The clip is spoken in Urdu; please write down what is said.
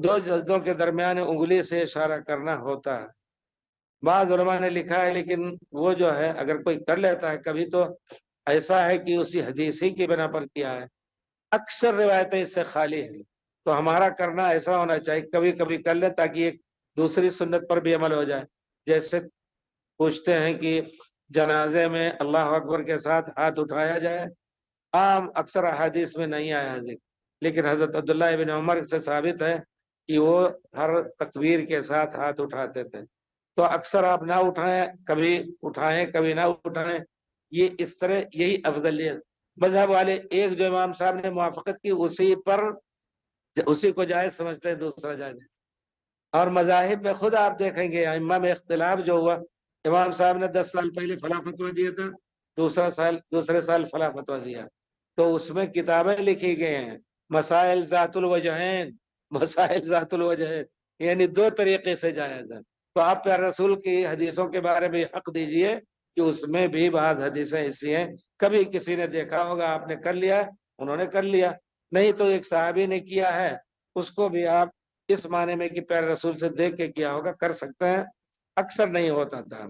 دو جلدوں کے درمیان انگلی سے اشارہ کرنا ہوتا ہے۔ بعض علماء نے لکھا ہے لیکن وہ جو ہے اگر کوئی کر لیتا ہے کبھی تو ایسا ہے کہ اسی حدیث ہی کی بنا پر کیا ہے، اکثر روایتیں اس سے خالی ہیں۔ تو ہمارا کرنا ایسا ہونا چاہیے کبھی کبھی کر لے تاکہ ایک دوسری سنت پر بھی عمل ہو جائے۔ جیسے پوچھتے ہیں کہ جنازے میں اللہ اکبر کے ساتھ ہاتھ اٹھایا جائے، عام اکثر احادیث میں نہیں آیا ذکر، لیکن حضرت عبداللہ ابن عمر سے ثابت ہے کہ وہ ہر تکبیر کے ساتھ ہاتھ اٹھاتے تھے۔ تو اکثر آپ نہ اٹھائیں، کبھی اٹھائیں کبھی نہ اٹھائیں، یہ اس طرح یہی افضلیت۔ مذہب والے ایک جو امام صاحب نے موافقت کی اسی کو جائز سمجھتے ہیں، دوسرا جائز نہیں۔ اور مذاہب میں خود آپ دیکھیں گے ائمہ میں اختلاف جو ہوا، امام صاحب نے 10 سال پہلے فلاں فتویٰ دیا تھا، دوسرے سال فلاں فتویٰ دیا، تو اس میں کتابیں لکھی گئی ہیں، مسائل ذات الوجہین، مسائل ذات الوجہین، یعنی دو طریقے سے جائز ہے۔ تو آپ پیارے رسول کی حدیثوں کے بارے میں حق دیجئے کہ اس میں بھی بعض حدیثیں ایسی ہیں، کبھی کسی نے دیکھا ہوگا آپ نے کر لیا، انہوں نے کر لیا، نہیں تو ایک صحابی نے کیا ہے اس کو بھی آپ اس معنی میں کہ پیارے رسول سے دیکھ کے کیا ہوگا کر سکتے ہیں، اکثر نہیں ہوتا تھا۔